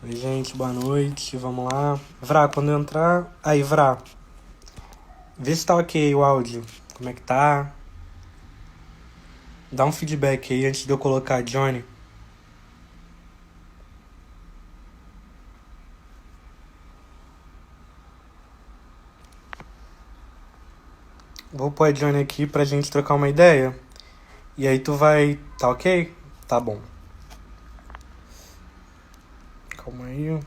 Oi, gente, boa noite. Vamos lá. Vrá, quando eu entrar. Aí, Vrá, vê se tá ok o áudio. Como é que tá? Dá um feedback aí antes de eu colocar a Johnny. Vou pôr a Johnny aqui pra gente trocar uma ideia. E aí tu vai. Tá ok? Tá bom. Calma aí.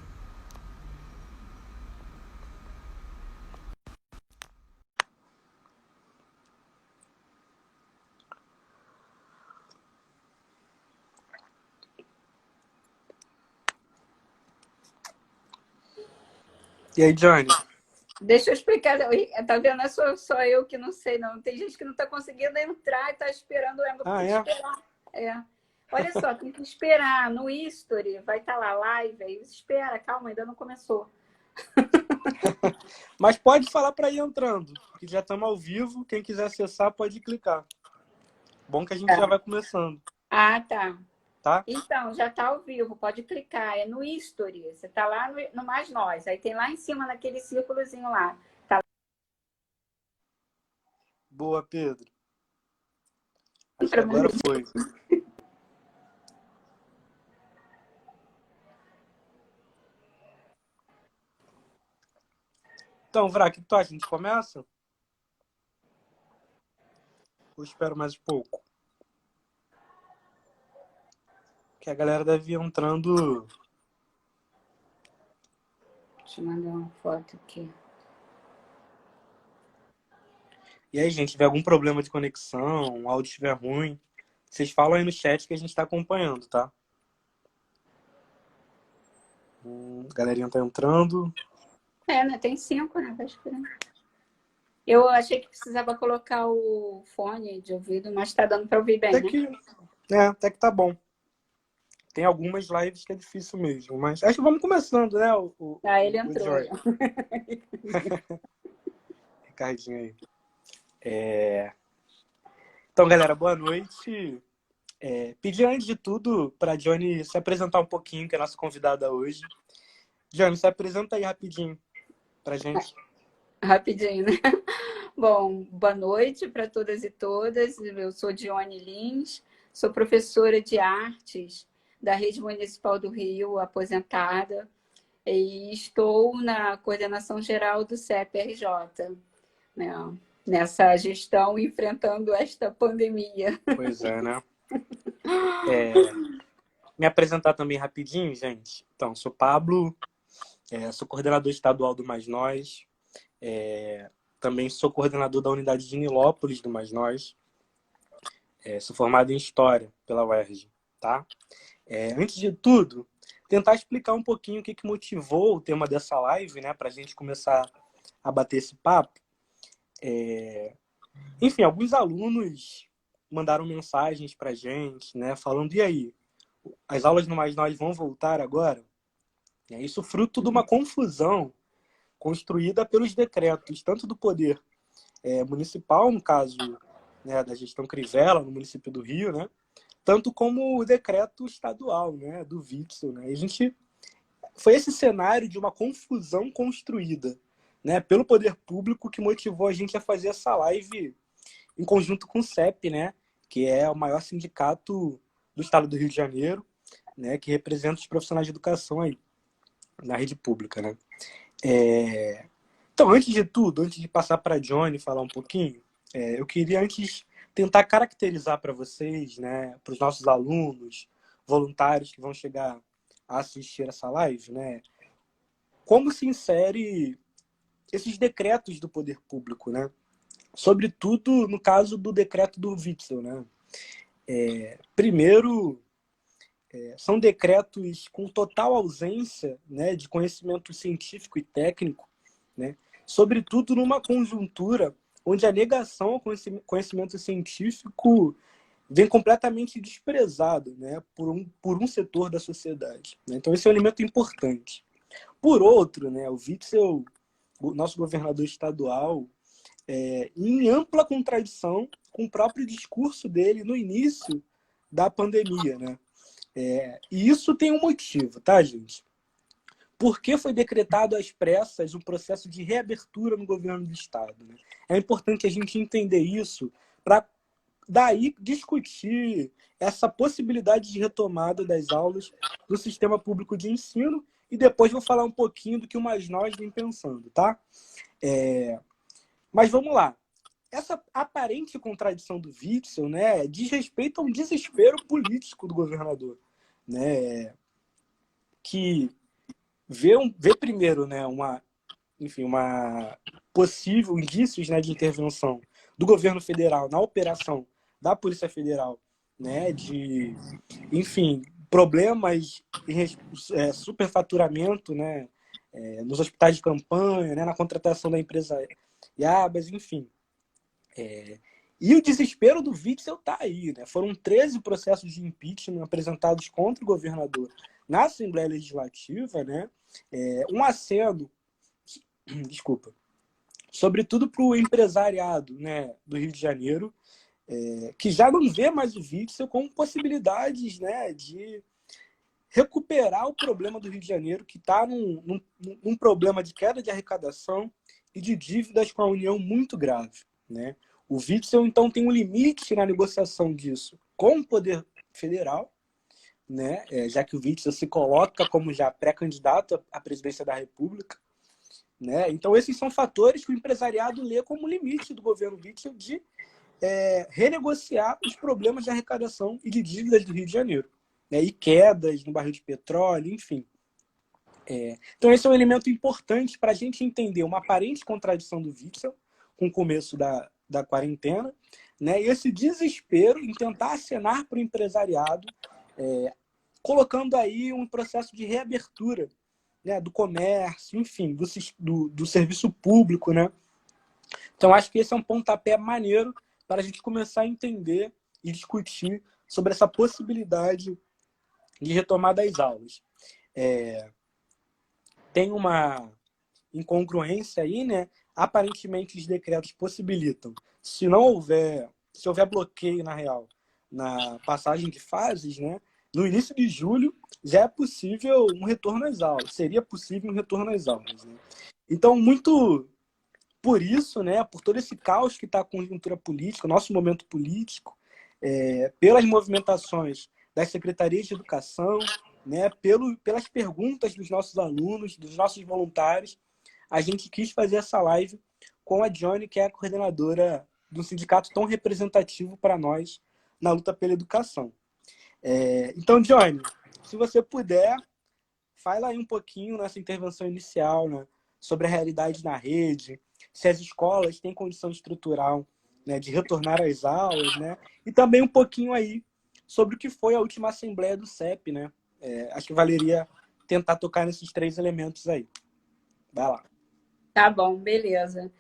E aí, Johnny? Deixa eu explicar. Tá vendo? É só eu que não sei, não. Tem gente que não está conseguindo entrar e está esperando o Emo. Ah, Tem que é? esperar. É. Olha só, tem que esperar. No History vai estar lá live. Aí espera, calma, ainda não começou. Mas pode falar pra ir entrando, que já estamos ao vivo. Quem quiser acessar pode clicar. Bom que a gente já vai começando, Ah, tá. tá? Então, já está ao vivo, pode clicar. É no History. Você está lá no Mais Nós. Aí tem lá em cima, naquele círculozinho lá. Tá. Boa, Pedro. Acho que agora foi. Então, Vrá, o que tu acha? A gente começa? Ou espero mais um pouco? Que a galera deve ir entrando. Deixa eu mandar uma foto aqui. E aí, gente, tiver algum problema de conexão, o áudio estiver ruim, vocês falam aí no chat que a gente tá acompanhando, tá? A galerinha tá entrando. É, né? Tem 5, né? Tá esperando. Eu achei que precisava colocar o fone de ouvido, mas tá dando para ouvir bem, Até né? que. Até que tá bom. Tem algumas lives que é difícil mesmo, mas acho que vamos começando, né, Ah, ele o entrou aí. Joy. Ricardinho aí. Então, galera, boa noite. Pedir antes de tudo para Johnny se apresentar um pouquinho, que é a nossa convidada hoje. Johnny, se apresenta aí rapidinho pra gente. Rapidinho, né? Bom, boa noite para todas e todas. Eu sou Dione Lins, sou professora de artes da Rede Municipal do Rio, aposentada, e estou na coordenação geral do CEP-RJ, né? Nessa gestão enfrentando esta pandemia. Pois é, né? Me apresentar também rapidinho, gente. Então, sou Pablo, sou coordenador estadual do Mais Nós, também sou coordenador da unidade de Nilópolis do Mais Nós, sou formado em História pela UERJ, tá? Antes de tudo, tentar explicar um pouquinho o que motivou o tema dessa live, né, para a gente começar a bater esse papo. Enfim, alguns alunos mandaram mensagens para a gente, né, falando, e aí, as aulas no Mais Nós vão voltar agora? Isso fruto de uma confusão construída pelos decretos, tanto do poder municipal, no caso, né, da gestão Crivella, no município do Rio, né, tanto como o decreto estadual, né, do Witzel. Né, foi esse cenário de uma confusão construída, né, pelo poder público que motivou a gente a fazer essa live em conjunto com o CEP, né, que é o maior sindicato do estado do Rio de Janeiro, né, que representa os profissionais de educação aí na rede pública, né. Então, antes de tudo, antes de passar para a Johnny falar um pouquinho, eu queria antes tentar caracterizar para vocês, né, para os nossos alunos, voluntários que vão chegar a assistir essa live, né, como se insere esses decretos do poder público, né? Sobretudo no caso do decreto do Witzel, né? Primeiro, são decretos com total ausência, né, de conhecimento científico e técnico, né? Sobretudo numa conjuntura onde a negação ao conhecimento científico vem completamente desprezado, né, por um setor da sociedade. Né? Então, esse é um elemento importante. Por outro, né, o Witzel, o nosso governador estadual, em ampla contradição com o próprio discurso dele no início da pandemia. Né? E isso tem um motivo, tá, gente? por que foi decretado às pressas um processo de reabertura no governo do Estado, né? É importante a gente entender isso para daí discutir essa possibilidade de retomada das aulas do sistema público de ensino e depois vou falar um pouquinho do que o Mais Nós vem pensando, tá? Mas vamos lá. Essa aparente contradição do Witzel, né, diz respeito a um desespero político do governador, né, que vê primeiro, né, uma possível indícios, né, de intervenção do governo federal na operação da Polícia Federal, né, de, enfim, problemas superfaturamento, né, nos hospitais de campanha, né, na contratação da empresa Iabas, enfim. E o desespero do Witzel está aí, né? Foram 13 processos de impeachment apresentados contra o governador na Assembleia Legislativa, né? Um aceno, desculpa, sobretudo para o empresariado, né, do Rio de Janeiro, que já não vê mais o Witzel como possibilidades, né, de recuperar o problema do Rio de Janeiro, que está num problema de queda de arrecadação e de dívidas com a União muito grave, né? O Witzel, então, tem um limite na negociação disso com o poder federal, né? Já que o Witzel se coloca como já pré-candidato à presidência da República, né? Então, esses são fatores que o empresariado lê como limite do governo Witzel de renegociar os problemas de arrecadação e de dívidas do Rio de Janeiro, né? E quedas no barril de petróleo, enfim. Então, esse é um elemento importante para a gente entender uma aparente contradição do Witzel com o começo da quarentena, né? E esse desespero em tentar acenar para o empresariado, colocando aí um processo de reabertura, né, do comércio, enfim, do serviço público, né? Então, acho que esse é um pontapé maneiro para a gente começar a entender e discutir sobre essa possibilidade de retomar das aulas. Tem uma incongruência aí, né? Aparentemente, os decretos possibilitam, se houver bloqueio, na real, na passagem de fases, né? No início de julho, já é possível um retorno às aulas. Seria possível um retorno às aulas, né? Então, muito por isso, né? Por todo esse caos que está a conjuntura política, o nosso momento político, pelas movimentações das secretarias de educação, né? Pelas perguntas dos nossos alunos, dos nossos voluntários, a gente quis fazer essa live com a Johnny, que é a coordenadora de um sindicato tão representativo para nós na luta pela educação. Então, Johnny, se você puder, fala aí um pouquinho nessa intervenção inicial, né, sobre a realidade na rede, se as escolas têm condição estrutural, né, de retornar às aulas, né, e também um pouquinho aí sobre o que foi a última assembleia do CEP, né? Acho que valeria tentar tocar nesses 3 elementos aí. Vai lá. Tá bom, beleza.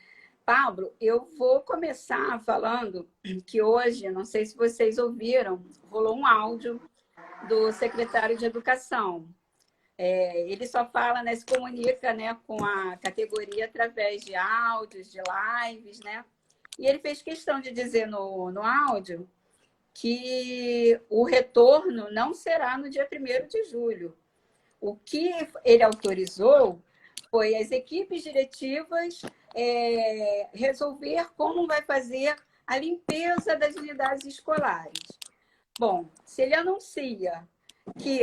Pablo, eu vou começar falando que hoje, não sei se vocês ouviram, rolou um áudio do secretário de Educação. Ele só fala, né, se comunica, né, com a categoria através de áudios, de lives, né? E ele fez questão de dizer no áudio que o retorno não será no dia 1º de julho. O que ele autorizou foi as equipes diretivas resolver como vai fazer a limpeza das unidades escolares. Bom, se ele anuncia que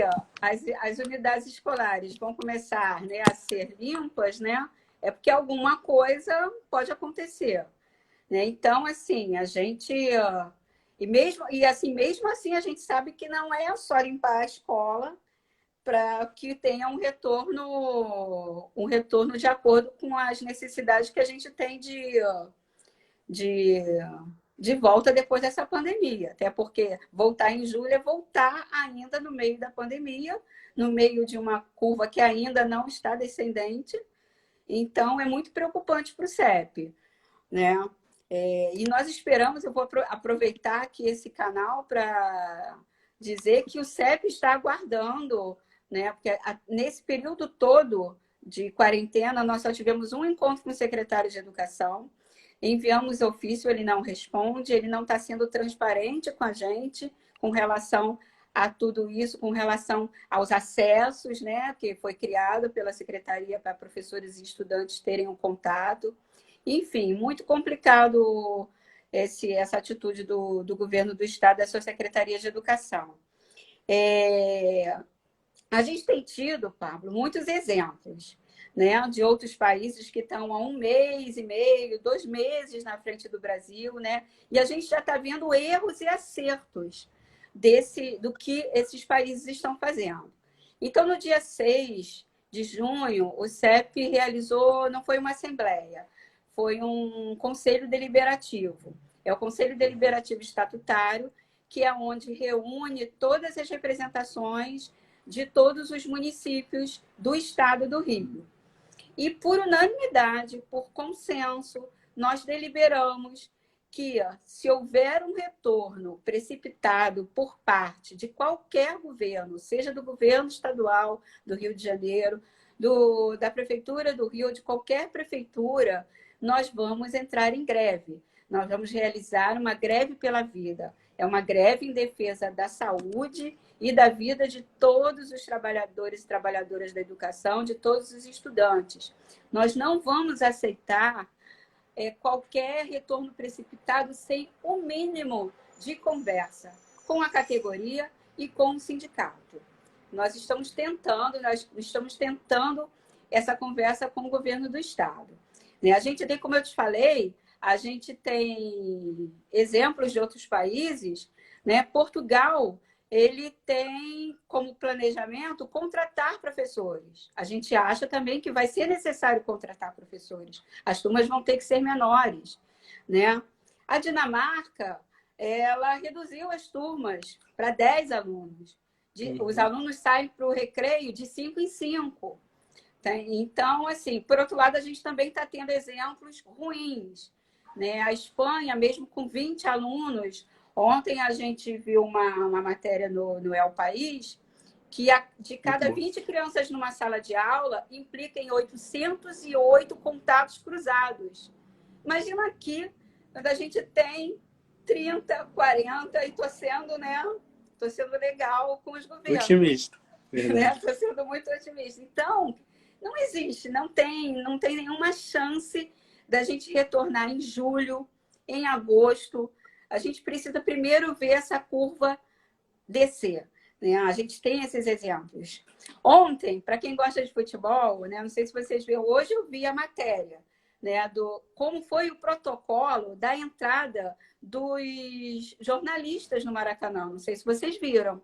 as unidades escolares vão começar, né, a ser limpas, né, é porque alguma coisa pode acontecer, né? Então, assim, a gente mesmo assim a gente sabe que não é só limpar a escola para que tenha um retorno de acordo com as necessidades que a gente tem de volta depois dessa pandemia. Até porque voltar em julho é voltar ainda no meio da pandemia, no meio de uma curva que ainda não está descendente. Então, é muito preocupante para o CEP, né? E nós esperamos, eu vou aproveitar aqui esse canal para dizer que o CEP está aguardando, né? Porque nesse período todo de quarentena, nós só tivemos um encontro com o secretário de Educação, enviamos ofício, ele não responde, ele não está sendo transparente com a gente com relação a tudo isso com relação aos acessos, né, que foi criado pela Secretaria para professores e estudantes terem um contato. Enfim, muito complicado essa atitude do governo do Estado, da sua Secretaria de Educação. A gente tem tido, Pablo, muitos exemplos, né, de outros países que estão há 1 mês e meio, 2 meses na frente do Brasil, né? E a gente já está vendo erros e acertos do que esses países estão fazendo. Então, no dia 6 de junho, o CEP realizou, não foi uma assembleia, foi um conselho deliberativo. É o Conselho Deliberativo Estatutário, que é onde reúne todas as representações de todos os municípios do estado do Rio. E por unanimidade, por consenso, nós deliberamos que, se houver um retorno precipitado por parte de qualquer governo, seja do governo estadual do Rio de Janeiro, da Prefeitura do Rio, de qualquer prefeitura, nós vamos entrar em greve. Nós vamos realizar uma greve pela vida. É uma greve em defesa da saúde e da vida de todos os trabalhadores e trabalhadoras da educação, de todos os estudantes. Nós não vamos aceitar qualquer retorno precipitado sem o mínimo de conversa com a categoria e com o sindicato. Nós estamos tentando essa conversa com o governo do Estado. A gente tem, como eu te falei, a gente tem exemplos de outros países, né? Portugal, ele tem como planejamento contratar professores. A gente acha também que vai ser necessário contratar professores. As turmas vão ter que ser menores, né? A Dinamarca, ela reduziu as turmas para 10 alunos. Os alunos saem para o recreio de 5 em 5. Então, assim, por outro lado, a gente também está tendo exemplos ruins, né? A Espanha, mesmo com 20 alunos, ontem a gente viu uma matéria no El País que de cada 20 crianças numa sala de aula implica em 808 contatos cruzados. Imagina aqui, quando a gente tem 30, 40, e estou sendo legal com os governos. Otimista. Estou sendo muito otimista. Então, não existe, não tem nenhuma chance da gente retornar em julho, em agosto. A gente precisa primeiro ver essa curva descer, né? A gente tem esses exemplos. Ontem, para quem gosta de futebol, né, não sei se vocês viram, hoje eu vi a matéria, né, como foi o protocolo da entrada dos jornalistas no Maracanã. Não sei se vocês viram.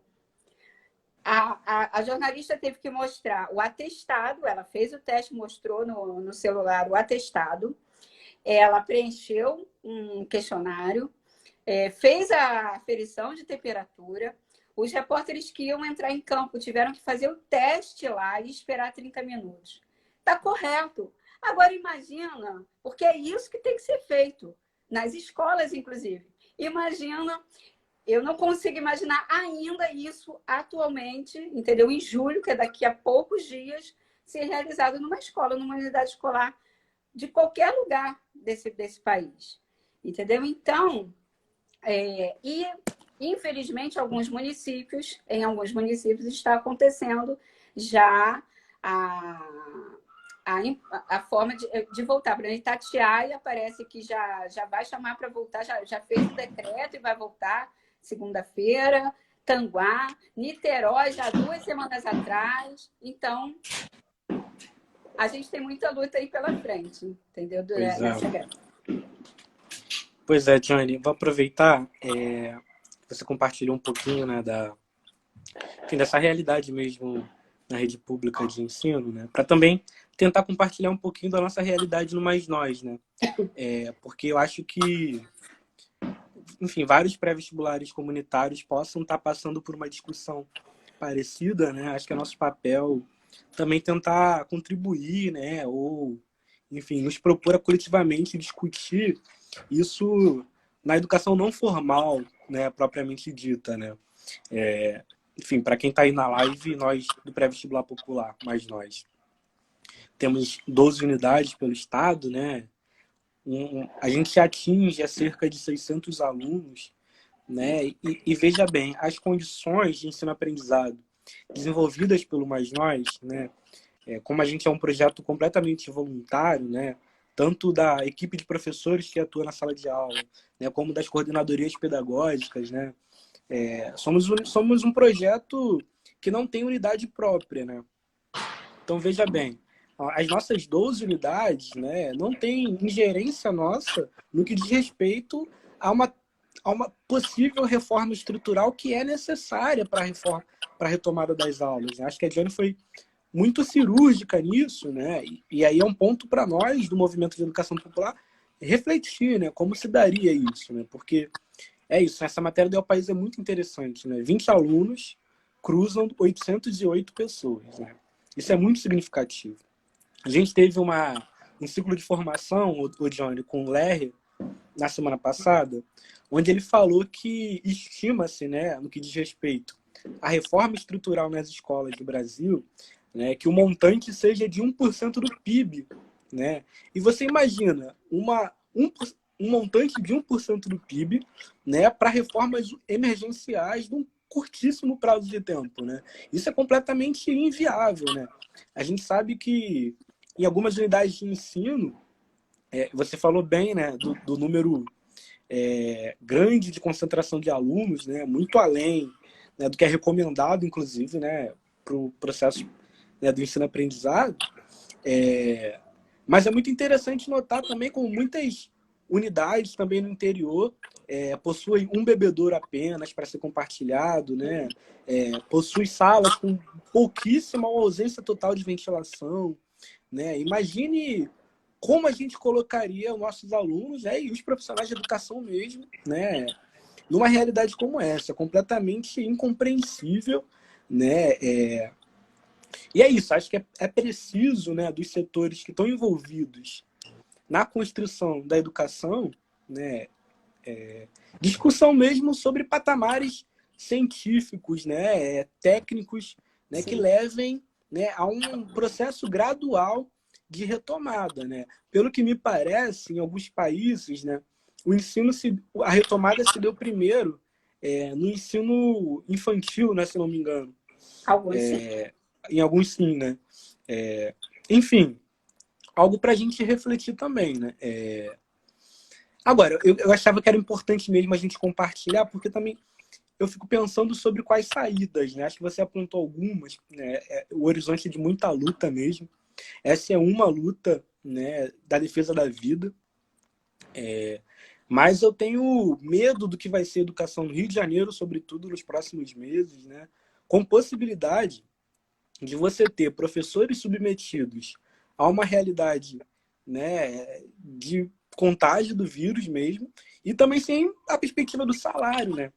A jornalista teve que mostrar o atestado, ela fez o teste, mostrou no celular o atestado, ela preencheu um questionário, fez a aferição de temperatura, os repórteres que iam entrar em campo tiveram que fazer o teste lá e esperar 30 minutos. Está correto. Agora imagina, porque é isso que tem que ser feito, nas escolas, inclusive. Imagina... Eu não consigo imaginar ainda isso atualmente, entendeu? Em julho, que é daqui a poucos dias, ser realizado numa escola, numa unidade escolar de qualquer lugar desse país, entendeu? Então, e infelizmente, em alguns municípios está acontecendo já a forma de voltar. Para Itatiaia, parece que já vai chamar para voltar, já fez o decreto e vai voltar segunda-feira, Tanguá, Niterói, já 2 semanas atrás. Então, a gente tem muita luta aí pela frente, entendeu? Pois é, Johnny, vou aproveitar, você compartilhou um pouquinho, né, dessa realidade mesmo na rede pública de ensino, né, para também tentar compartilhar um pouquinho da nossa realidade no Mais Nós, né, porque eu acho que, enfim, vários pré-vestibulares comunitários possam estar passando por uma discussão parecida, né? Acho que é nosso papel também tentar contribuir, né? Ou, enfim, nos propor a coletivamente discutir isso na educação não formal, né? Propriamente dita, né? Enfim, para quem está aí na live, nós do pré-vestibular popular, mas nós temos 12 unidades pelo estado, né? A gente atinge cerca de 600 alunos, né? E veja bem, as condições de ensino-aprendizado desenvolvidas pelo Mais Nós, né? Como a gente é um projeto completamente voluntário, né? Tanto da equipe de professores que atua na sala de aula, né? Como das coordenadorias pedagógicas, né? Somos um projeto que não tem unidade própria, né? Então, veja bem, as nossas 12 unidades, né, não têm ingerência nossa no que diz respeito a uma possível reforma estrutural que é necessária para a retomada das aulas. Acho que a Diane foi muito cirúrgica nisso, né? E aí é um ponto para nós, do Movimento de Educação Popular, refletir, né? Como se daria isso, né? Porque é isso, essa matéria do El País é muito interessante, né? 20 alunos cruzam 808 pessoas, né? Isso é muito significativo. A gente teve um ciclo de formação, o Johnny, com o Lerre, na semana passada, onde ele falou que estima-se, né, no que diz respeito à reforma estrutural nas escolas do Brasil, né, que o montante seja de 1% do PIB. Né? E você imagina um montante de 1% do PIB, né, para reformas emergenciais de um curtíssimo prazo de tempo. Né? Isso é completamente inviável. Né? A gente sabe que em algumas unidades de ensino, você falou bem, né, do número grande de concentração de alunos, né, muito além, né, do que é recomendado, inclusive, né, para o processo, né, do ensino-aprendizado. Mas é muito interessante notar também como muitas unidades também no interior possuem um bebedouro apenas para ser compartilhado, né? Possui salas com pouquíssima ou ausência total de ventilação. Né? Imagine como a gente colocaria os nossos alunos, e os profissionais de educação mesmo, né, numa realidade como essa, completamente incompreensível, né? E é isso, acho que é preciso, né, dos setores que estão envolvidos na construção da educação, né, discussão mesmo sobre patamares científicos, né, técnicos, né, que levem, né, a um processo gradual de retomada. Né? Pelo que me parece, em alguns países, né, a retomada se deu primeiro no ensino infantil, né, se não me engano. Alguns sim. Em alguns sim, né? Enfim, algo para a gente refletir também, né? Agora, eu achava que era importante mesmo a gente compartilhar, porque também eu fico pensando sobre quais saídas, né? Acho que você apontou algumas, né? O horizonte de muita luta mesmo. Essa é uma luta, né, da defesa da vida. Mas eu tenho medo do que vai ser a educação no Rio de Janeiro, sobretudo nos próximos meses, né? Com possibilidade de você ter professores submetidos a uma realidade, né, de contágio do vírus mesmo, e também sem a perspectiva do salário, né?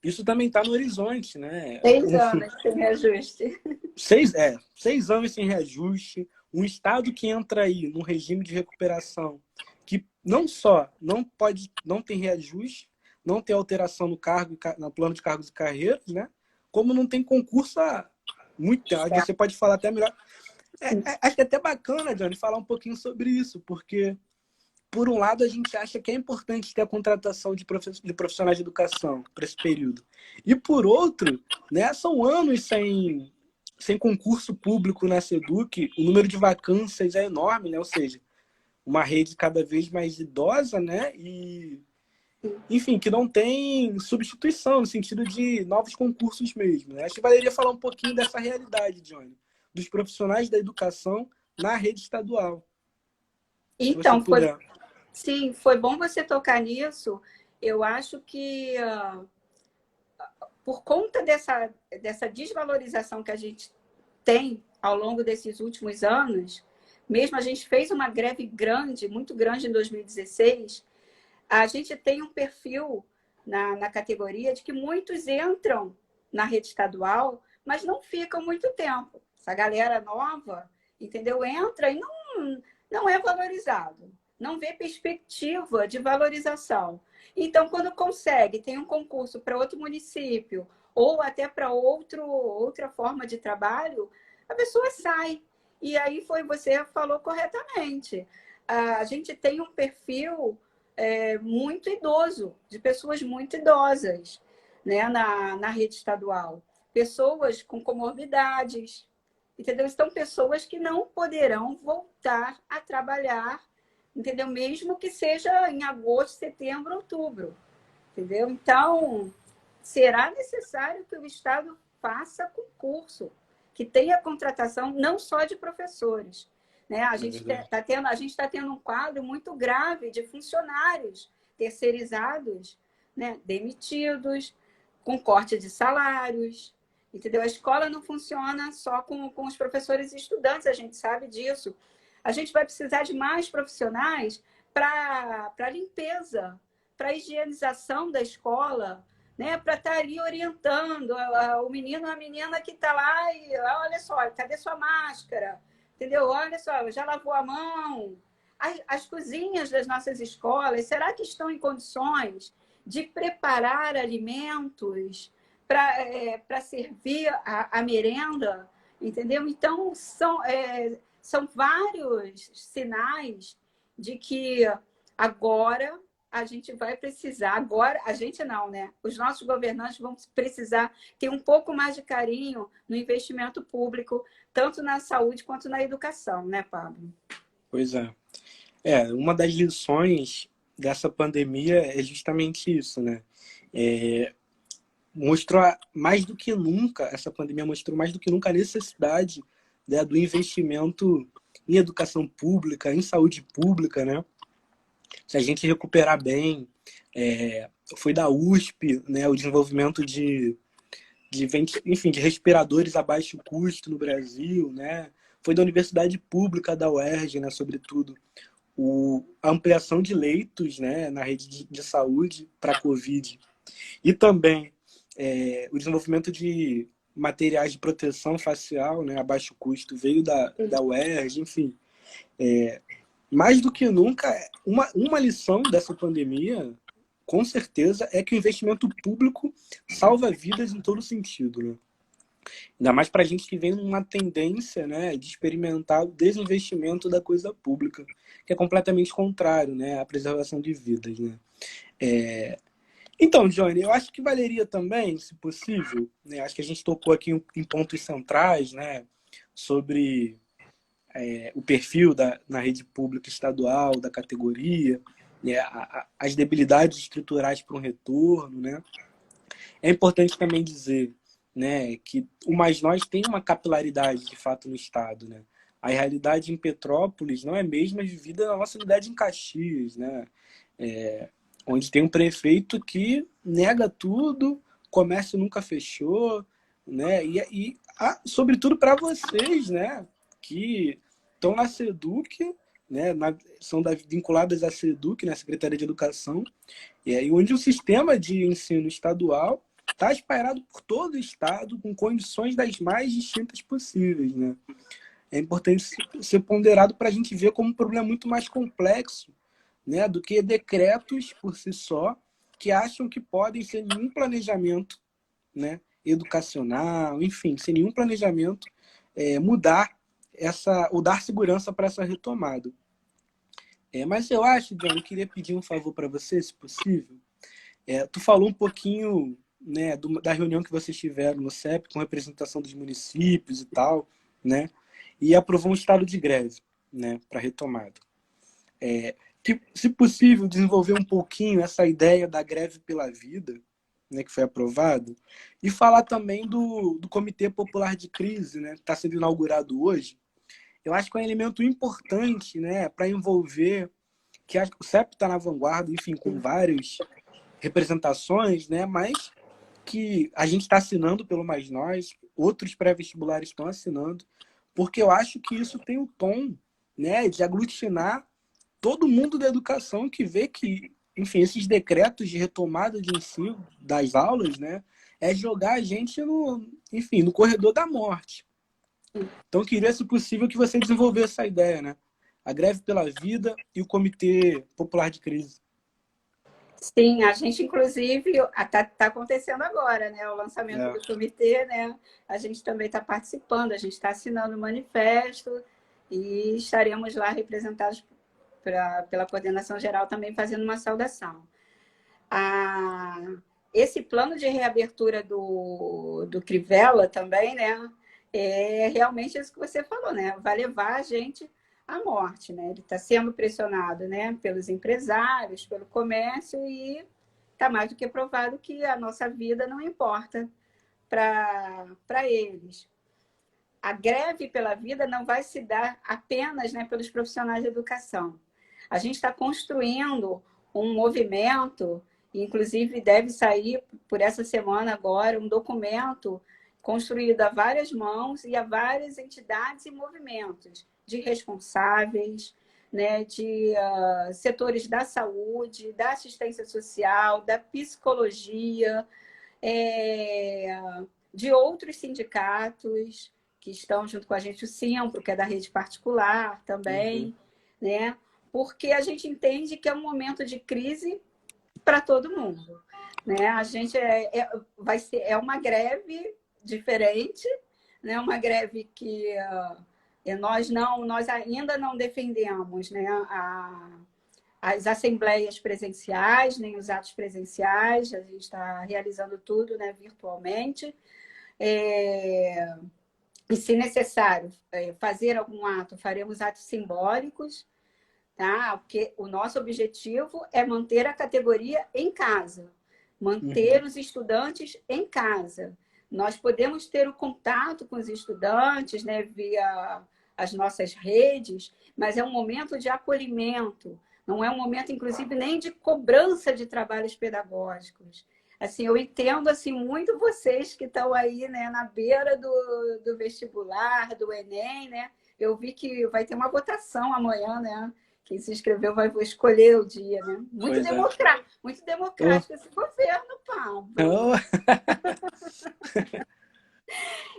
Isso também está no horizonte, né? 6 anos sem reajuste. 6 anos sem reajuste, um Estado que entra aí num regime de recuperação que não só não tem reajuste, não tem alteração no cargo, no plano de cargos e carreiras, né? Como não tem concurso muito tempo. Aí você pode falar até melhor. Acho que é até bacana, Johnny, falar um pouquinho sobre isso, porque, por um lado, a gente acha que é importante ter a contratação de profissionais de educação para esse período. E, por outro, né, são anos sem concurso público na SEDUC, o número de vacâncias é enorme, né? Ou seja, uma rede cada vez mais idosa, né? E, enfim, que não tem substituição, no sentido de novos concursos mesmo. Né? Acho que valeria falar um pouquinho dessa realidade, Johnny, dos profissionais da educação na rede estadual. Se você Então, puder. sim, foi bom você tocar nisso. Eu acho que por conta dessa desvalorização que a gente tem ao longo desses últimos anos, mesmo a gente fez uma greve grande, muito grande em 2016, a gente tem um perfil na categoria de que muitos entram na rede estadual, mas não ficam muito tempo. Essa galera nova, entendeu? Entra e não é valorizado, não vê perspectiva de valorização. Então, quando consegue, tem um concurso para outro município ou até para outra forma de trabalho, a pessoa sai. E aí você falou corretamente. A gente tem um perfil muito idoso, de pessoas muito idosas, né, na rede estadual. Pessoas com comorbidades, entendeu? Então, pessoas que não poderão voltar a trabalhar, entendeu? Mesmo que seja em agosto, setembro, outubro, entendeu? Então, será necessário que o Estado faça concurso, que tenha contratação não só de professores, né? A gente está tendo um quadro muito grave de funcionários terceirizados, né? Demitidos, com corte de salários, entendeu? A escola não funciona só com os professores e estudantes, a gente sabe disso. A gente vai precisar de mais profissionais para limpeza, para higienização da escola, né? Para estar ali orientando o menino, a menina que está lá e olha só, cadê sua máscara? Entendeu? Olha só, já lavou a mão? As cozinhas das nossas escolas, será que estão em condições de preparar alimentos para servir a merenda? Entendeu? Então, são vários sinais de que agora a gente vai precisar, agora, a gente não, né? Os nossos governantes vão precisar ter um pouco mais de carinho no investimento público, tanto na saúde quanto na educação, né, Pablo? Pois é. Uma das lições dessa pandemia é justamente isso, né? Mostrou mais do que nunca, essa pandemia mostrou mais do que nunca a necessidade, né, do investimento em educação pública, em saúde pública, né? Se a gente recuperar bem, foi da USP, né, o desenvolvimento enfim, de respiradores a baixo custo no Brasil, né? Foi da Universidade Pública da UERJ, né, sobretudo, a ampliação de leitos, né, na rede de saúde para a Covid. E também o desenvolvimento de materiais de proteção facial, né, a baixo custo, veio da UERJ, enfim. Mais do que nunca, uma lição dessa pandemia, com certeza, é que o investimento público salva vidas em todo sentido, né? Ainda mais para a gente que vem numa tendência, né, de experimentar o desinvestimento da coisa pública, que é completamente contrário, né, à preservação de vidas, né? Então, Johnny, eu acho que valeria também, se possível, né, acho que a gente tocou aqui em pontos centrais, né, sobre o perfil na rede pública estadual, da categoria, né, as debilidades estruturais para um retorno, né? É importante também dizer, né, que o Mais Nós tem uma capilaridade, de fato, no Estado, né? A realidade em Petrópolis não é a mesma vivida na nossa unidade em Caxias, né? Onde tem um prefeito que nega tudo, comércio nunca fechou, né? Sobretudo para vocês, né, que estão na SEDUC, né, são vinculadas à SEDUC, né, Secretaria de Educação, e onde o sistema de ensino estadual está espalhado por todo o estado com condições das mais distintas possíveis, né? É importante ser ponderado para a gente ver como um problema muito mais complexo, né, do que decretos por si só que acham que podem, sem nenhum planejamento, né, educacional, enfim, sem nenhum planejamento, mudar ou dar segurança para essa retomada. Mas eu acho, John, eu queria pedir um favor para você, se possível. Tu falou um pouquinho, né, da reunião que vocês tiveram no CEP com representação dos municípios e tal, né, e aprovou um estado de greve, né, para retomada. Que, se possível, desenvolver um pouquinho essa ideia da greve pela vida, né, que foi aprovado, e falar também do Comitê Popular de Crise, né, que está sendo inaugurado hoje. Eu acho que é um elemento importante, né, para envolver, que o CEP está na vanguarda, enfim, com várias representações, né, mas que a gente está assinando pelo Mais Nós, outros pré-vestibulares estão assinando, porque eu acho que isso tem o tom, né, de aglutinar todo mundo da educação que vê que, enfim, esses decretos de retomada de ensino das aulas, né, é jogar a gente no corredor da morte. Então, eu queria, se possível, que você desenvolvesse essa ideia, né? A greve pela vida e o Comitê Popular de Crise. Sim, a gente, inclusive, está acontecendo agora, né? O lançamento do comitê, né? A gente também está participando, a gente está assinando o manifesto e estaremos lá representados pela coordenação geral, também fazendo uma saudação. Esse plano de reabertura do Crivella também, né? É realmente isso que você falou, né? Vai levar a gente à morte, né? Ele está sendo pressionado, né? Pelos empresários, pelo comércio, e está mais do que provado que a nossa vida não importa para eles. A greve pela vida não vai se dar apenas, né, pelos profissionais de educação. A gente está construindo um movimento, inclusive deve sair por essa semana agora, um documento construído a várias mãos e a várias entidades e movimentos de responsáveis, né, de setores da saúde, da assistência social, da psicologia, de outros sindicatos que estão junto com a gente, o Simpro, que é da rede particular também, né? Porque a gente entende que é um momento de crise para todo mundo, né? A gente vai ser uma greve diferente, né? Uma greve que nós ainda não defendemos, né? As assembleias presenciais, nem os atos presenciais, a gente está realizando tudo, né, virtualmente. E, se necessário fazer algum ato, faremos atos simbólicos, tá? Porque o nosso objetivo é manter a categoria em casa, manter os estudantes em casa. Nós podemos ter o contato com os estudantes, né, via as nossas redes, mas é um momento de acolhimento, não é um momento, inclusive, nem de cobrança de trabalhos pedagógicos. Assim, eu entendo assim, muito vocês que estão aí, né, na beira do vestibular, do Enem, né? Eu vi que vai ter uma votação amanhã, né? Quem se inscreveu vai escolher o dia, né? Muito democrático esse governo, Pablo.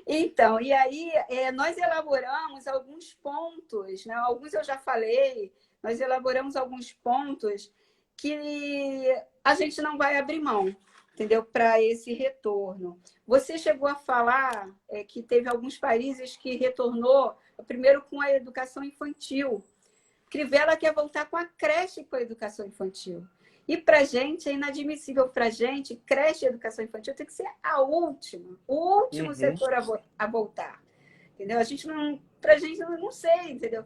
Então, e aí nós elaboramos alguns pontos, né? Alguns eu já falei, nós elaboramos alguns pontos que a gente não vai abrir mão, entendeu? Para esse retorno. Você chegou a falar que teve alguns países que retornou, primeiro com a educação infantil. Crivella quer voltar com a creche com a educação infantil. E para a gente, é inadmissível para a gente, creche e educação infantil tem que ser o último setor a voltar. Entendeu? Para a gente, não sei, entendeu?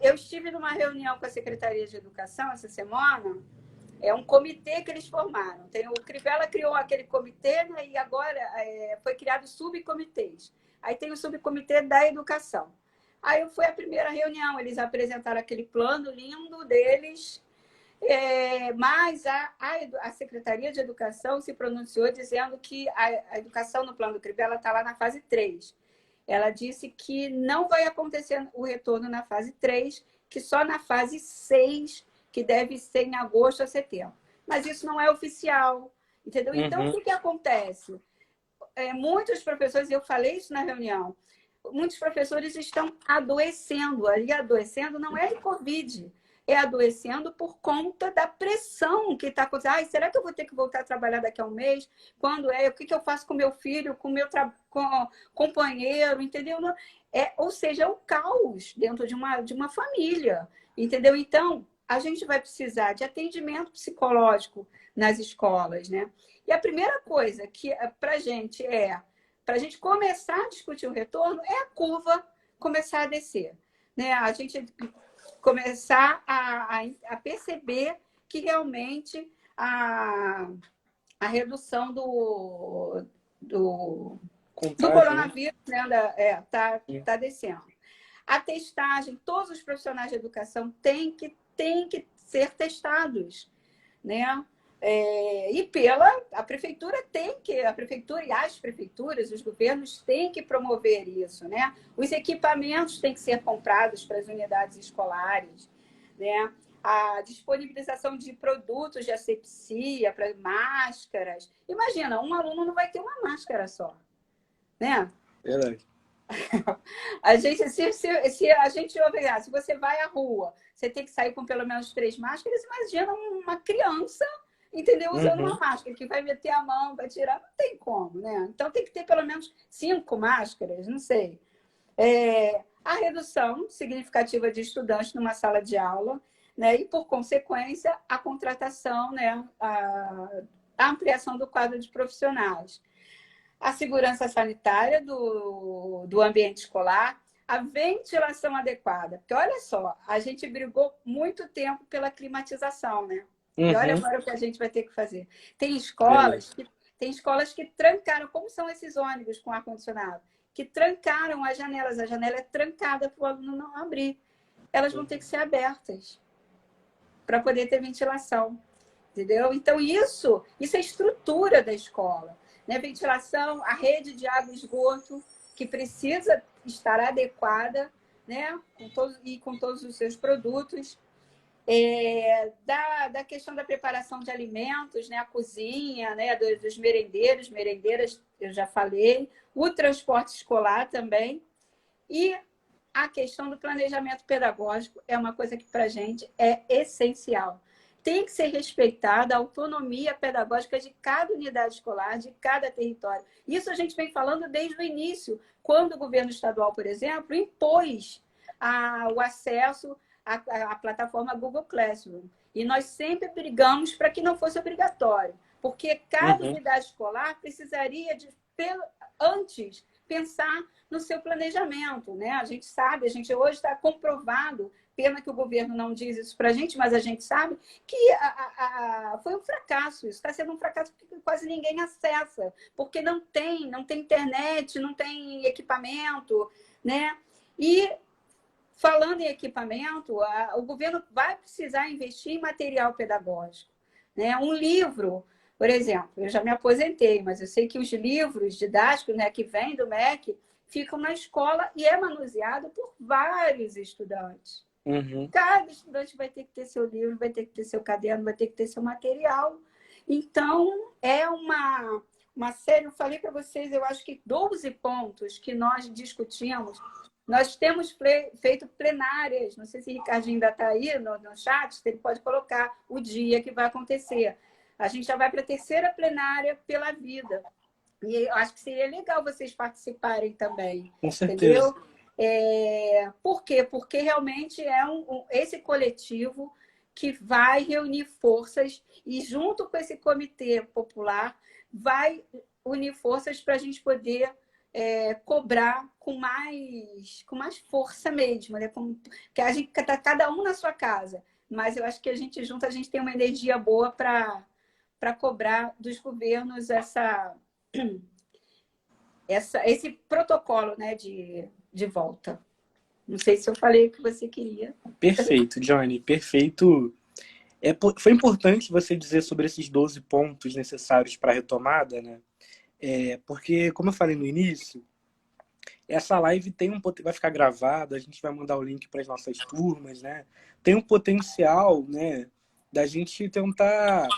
Eu estive numa reunião com a Secretaria de Educação essa semana, é um comitê que eles formaram. O Crivella criou aquele comitê, né, e agora foi criado subcomitês. Aí tem o subcomitê da educação. Aí foi a primeira reunião, eles apresentaram aquele plano lindo deles, mas a Secretaria de Educação se pronunciou dizendo que a educação no plano do Crivella está lá na fase 3. Ela disse que não vai acontecer o retorno na fase 3, que só na fase 6, que deve ser em agosto a setembro. Mas isso não é oficial, entendeu? Então, o que acontece? Muitos professores, eu falei isso na reunião, muitos professores estão adoecendo. Ali, adoecendo não é de Covid, é adoecendo por conta da pressão que está acontecendo. Será que eu vou ter que voltar a trabalhar daqui a um mês? Quando o que eu faço com meu filho, com meu companheiro, entendeu? Ou seja, é um caos dentro de uma família, entendeu? Então, a gente vai precisar de atendimento psicológico nas escolas, né? E a primeira coisa que para a gente começar a discutir o retorno é a curva começar a descer, né? A gente começar a perceber que realmente a redução do coronavírus, né, tá descendo. A testagem, todos os profissionais de educação têm que ser testados, né? E a prefeitura e as prefeituras, os governos têm que promover isso, né? Os equipamentos têm que ser comprados para as unidades escolares, né? A disponibilização de produtos de asepsia, para máscaras. Imagina, um aluno não vai ter uma máscara só, né? Verdade. Se a gente olhar, se você vai à rua, você tem que sair com pelo menos 3 máscaras, imagina uma criança, entendeu? Usando uma máscara, que vai meter a mão, vai tirar, não tem como, né? Então tem que ter pelo menos 5 máscaras, não sei. A redução significativa de estudantes numa sala de aula. né? E, por consequência, a contratação, né? A ampliação do quadro de profissionais. A segurança sanitária do ambiente escolar, a ventilação adequada. Porque, olha só, a gente brigou muito tempo pela climatização, né? E olha agora o que a gente vai ter que fazer. Tem escolas que trancaram, como são esses ônibus com ar-condicionado? Que trancaram as janelas. A janela é trancada para o aluno não abrir. Elas vão ter que ser abertas para poder ter ventilação. Entendeu? Então, isso é estrutura da escola. Né? Ventilação, a rede de água e esgoto, que precisa estar adequada, né? com todos os seus produtos. Da questão da preparação de alimentos, né? A cozinha, né? Dos merendeiras, eu já falei. O transporte escolar também. E a questão do planejamento pedagógico é uma coisa que, para a gente, é essencial. Tem que ser respeitada a autonomia pedagógica de cada unidade escolar, de cada território. Isso a gente vem falando desde o início, quando o governo estadual, por exemplo, impôs o acesso à plataforma Google Classroom. E nós sempre brigamos para que não fosse obrigatório, porque cada unidade escolar precisaria, antes, pensar no seu planejamento. Né? A gente sabe, a gente hoje está comprovado, pena que o governo não diz isso para a gente, mas a gente sabe que foi um fracasso. Isso está sendo um fracasso porque quase ninguém acessa, porque não tem internet, não tem equipamento. Né? E, falando em equipamento, o governo vai precisar investir em material pedagógico. Né? Um livro, por exemplo, eu já me aposentei, mas eu sei que os livros didáticos, né, que vêm do MEC ficam na escola e é manuseado por vários estudantes. Cada estudante vai ter que ter seu livro, vai ter que ter seu caderno, vai ter que ter seu material. Então, é uma série, eu falei para vocês, eu acho que 12 pontos que nós discutimos. Nós temos feito plenárias, não sei se o Ricardinho ainda está aí no chat, se ele pode colocar o dia que vai acontecer. A gente já vai para a terceira plenária pela vida. E eu acho que seria legal vocês participarem também. Com certeza. Entendeu? Por quê? Porque realmente é esse coletivo que vai reunir forças e, junto com esse comitê popular, vai unir forças para a gente poder cobrar com mais força mesmo. Né? Que a gente está cada um na sua casa. Mas eu acho que a gente junto, a gente tem uma energia boa para cobrar dos governos esse protocolo, né, de volta. Não sei se eu falei o que você queria. Perfeito, Johnny, perfeito. Foi importante você dizer sobre esses 12 pontos necessários para a retomada, né? Porque, como eu falei no início, essa live vai ficar gravada, a gente vai mandar o link para as nossas turmas, né? Tem um potencial, né, da gente tentar,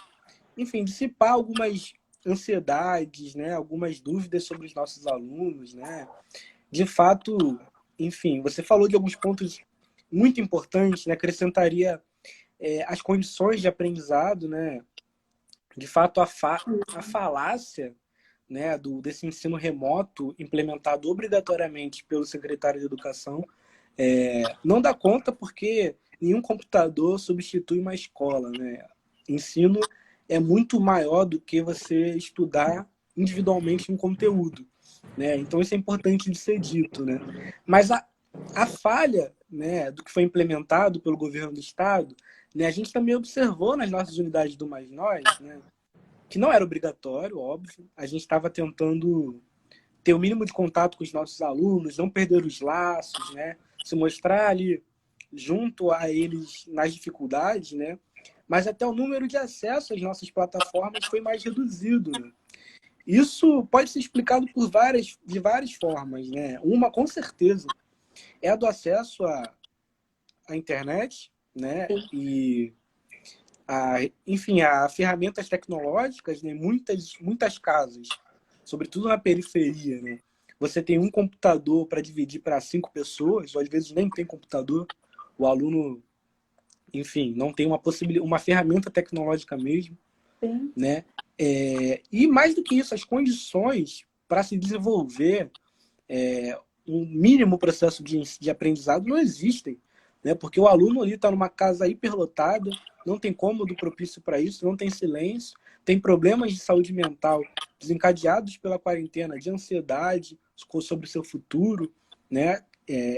enfim, dissipar algumas ansiedades, né, algumas dúvidas sobre os nossos alunos, né? De fato, enfim, você falou de alguns pontos muito importantes, né? Acrescentaria as condições de aprendizado, né? De fato, a falácia, né, desse ensino remoto implementado obrigatoriamente pelo secretário de Educação não dá conta porque nenhum computador substitui uma escola, né? Ensino é muito maior do que você estudar individualmente um conteúdo, né? Então isso é importante de ser dito, né? Mas a falha, né, do que foi implementado pelo governo do estado, né, a gente também observou nas nossas unidades do Mais Nós, né, que não era obrigatório, óbvio. A gente estava tentando ter o mínimo de contato com os nossos alunos, não perder os laços, né, se mostrar ali junto a eles nas dificuldades, né? Mas até o número de acesso às nossas plataformas foi mais reduzido, né? Isso pode ser explicado de várias formas, né? Uma, com certeza, é a do acesso à internet, né? E, enfim, a ferramentas tecnológicas, né? Muitas casas, sobretudo na periferia, né? Você tem um computador para dividir para 5 pessoas, ou às vezes nem tem computador. O aluno, enfim, não tem uma ferramenta tecnológica mesmo, né? E mais do que isso, as condições para se desenvolver um mínimo processo de aprendizado não existem. né? Porque o aluno ali está numa casa hiperlotada, não tem cômodo propício para isso, não tem silêncio, tem problemas de saúde mental desencadeados pela quarentena, de ansiedade sobre o seu futuro, né?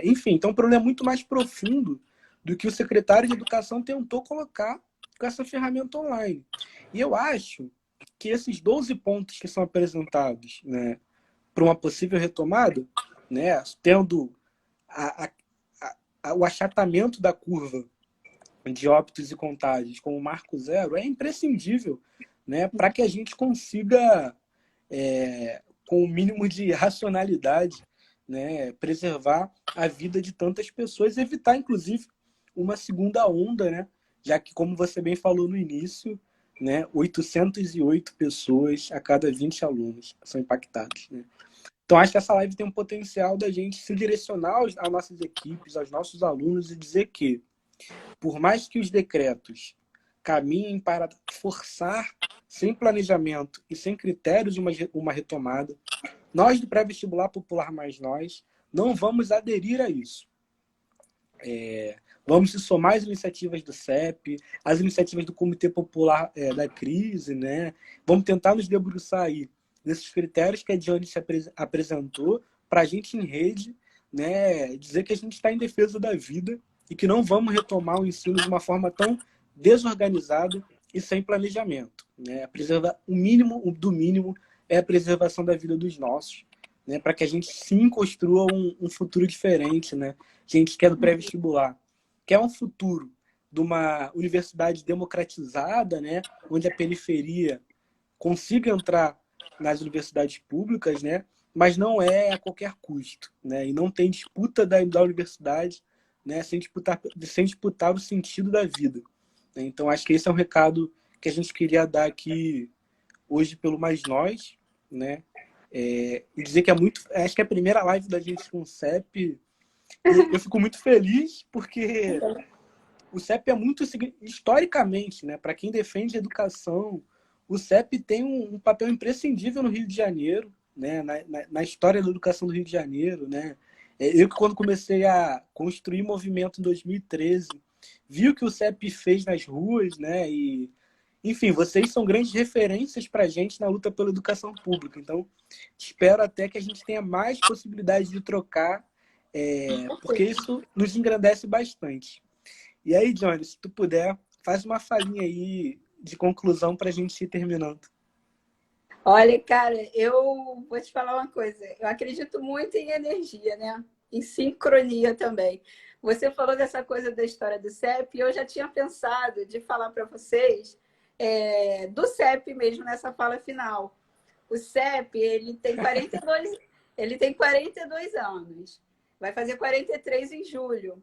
Enfim, então o problema é muito mais profundo do que o secretário de Educação tentou colocar com essa ferramenta online. E eu acho que esses 12 pontos que são apresentados, né, para uma possível retomada, né, tendo a, o achatamento da curva de óbitos e contágios como marco zero, é imprescindível, né, para que a gente consiga, com o mínimo de racionalidade, né, preservar a vida de tantas pessoas, evitar, inclusive, uma segunda onda, né, já que, como você bem falou no início, né, 808 pessoas a cada 20 alunos são impactados. Né? Então, acho que essa live tem um potencial da gente se direcionar às nossas equipes, aos nossos alunos e dizer que, por mais que os decretos caminhem para forçar, sem planejamento e sem critérios, uma retomada, nós do pré-vestibular popular mais nós não vamos aderir a isso. Vamos se somar às iniciativas do CEP, às iniciativas do Comitê Popular da Crise, né? Vamos tentar nos debruçar aí nesses critérios que a Diane se apresentou para a gente em rede, né, dizer que a gente está em defesa da vida e que não vamos retomar o ensino de uma forma tão desorganizada e sem planejamento. Né? O mínimo do mínimo é a preservação da vida dos nossos, né, para que a gente sim construa um futuro diferente. Né? A gente quer do pré-vestibular, quer um futuro de uma universidade democratizada, né, onde a periferia consiga entrar nas universidades públicas, né, mas não é a qualquer custo. Né, e não tem disputa da universidade, né, sem disputar o sentido da vida. Né. Então, acho que esse é um recado que a gente queria dar aqui hoje pelo Mais Nós, né, e dizer que acho que é a primeira live da gente com o CEP, e eu fico muito feliz porque o CEP é muito, historicamente, né, para quem defende a educação, o CEP tem um papel imprescindível no Rio de Janeiro, né, na história da educação do Rio de Janeiro. Né. Eu que quando comecei a construir movimento em 2013, vi o que o CEP fez nas ruas, né, e, enfim, vocês são grandes referências para a gente na luta pela educação pública. Então, espero até que a gente tenha mais possibilidades de trocar, porque isso nos engrandece bastante. E aí, Johnny, se tu puder, faz uma falinha aí de conclusão para a gente ir terminando. Olha, cara, eu vou te falar uma coisa. Eu acredito muito em energia, né? Em sincronia também. Você falou dessa coisa da história do CEP e eu já tinha pensado de falar para vocês do CEP mesmo nessa fala final. O CEP, ele tem 42 anos. Vai fazer 43 em julho.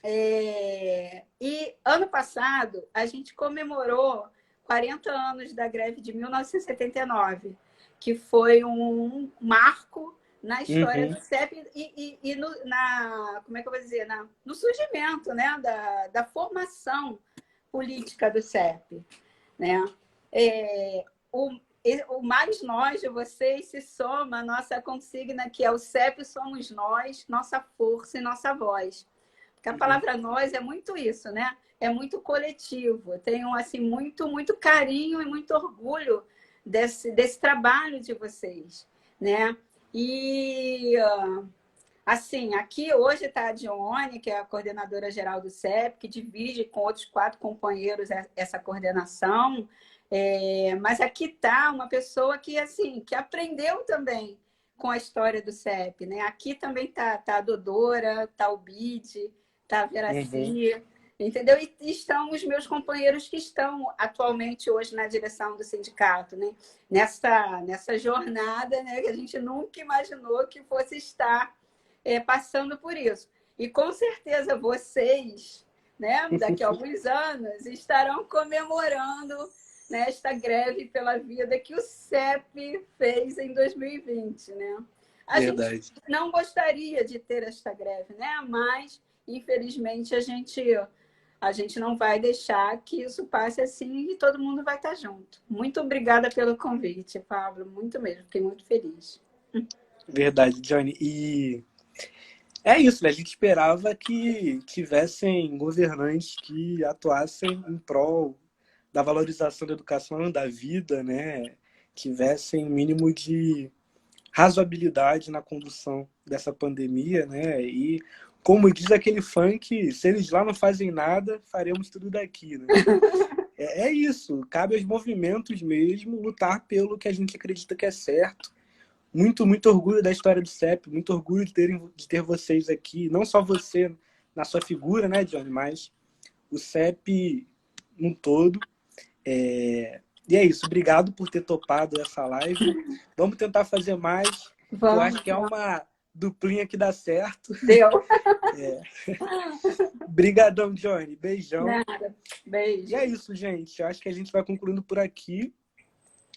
E ano passado, a gente comemorou 40 anos da greve de 1979, que foi um marco na história do CEP e como é que eu vou dizer, no surgimento, né, da formação política do CEP. Né? O Mais Nós de vocês se soma à nossa consigna, que é o CEP somos nós, nossa força e nossa voz. Porque a palavra nós é muito isso, né? É muito coletivo. Eu tenho assim, muito carinho e muito orgulho desse trabalho de vocês. Né? E assim, aqui hoje está a Dione, que é a coordenadora geral do CEP, que divide com outros 4 companheiros essa coordenação. Mas aqui está uma pessoa que, assim, que aprendeu também com a história do CEP. Né? Aqui também está a Dodora, está o Bide, está a Veraci, entendeu? E estão os meus companheiros que estão atualmente hoje na direção do sindicato, né? Nessa jornada, né, que a gente nunca imaginou que fosse estar passando por isso. E com certeza vocês, né, daqui a alguns anos, estarão comemorando, né, esta greve pela vida que o CEP fez em 2020. Né? Verdade. Gente não gostaria de ter esta greve, né? Mas, infelizmente, a gente não vai deixar que isso passe assim e todo mundo vai estar junto. Muito obrigada pelo convite, Pablo. Muito mesmo. Fiquei muito feliz. Verdade, Johnny. E É isso, né? A gente esperava que tivessem governantes que atuassem em prol da valorização da educação, da vida, né? Tivessem mínimo de razoabilidade na condução dessa pandemia, né? E como diz aquele funk, se eles lá não fazem nada, faremos tudo daqui, né? É isso, cabe aos movimentos mesmo lutar pelo que a gente acredita que é certo. Muito, muito orgulho da história do CEP, muito orgulho de ter vocês aqui, não só você na sua figura, né, Johnny, mas o CEP num todo. E é isso, obrigado por ter topado essa live. Vamos tentar fazer mais, que eu acho Vamos, que é uma duplinha que dá certo. deu. Brigadão, Johnny, beijão. Nada. E é Beijo. isso, gente, eu acho que a gente vai concluindo por aqui.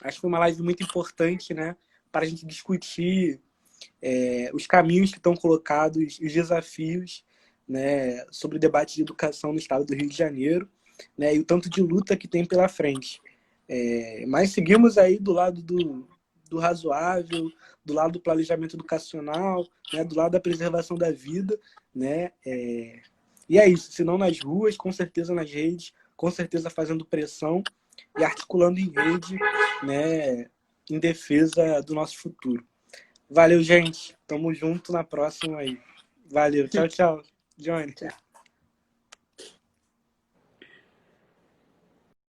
Acho que foi uma live muito importante, né, para a gente discutir os caminhos que estão colocados, os desafios, né, sobre o debate de educação no estado do Rio de Janeiro, né, e o tanto de luta que tem pela frente. Mas seguimos aí do lado do razoável, do lado do planejamento educacional, né, do lado da preservação da vida, né, e é isso, se não nas ruas, com certeza nas redes, com certeza fazendo pressão e articulando em rede, né, em defesa do nosso futuro. Valeu, gente. Tamo junto na próxima aí. Valeu. Tchau, tchau. Johnny. Tchau.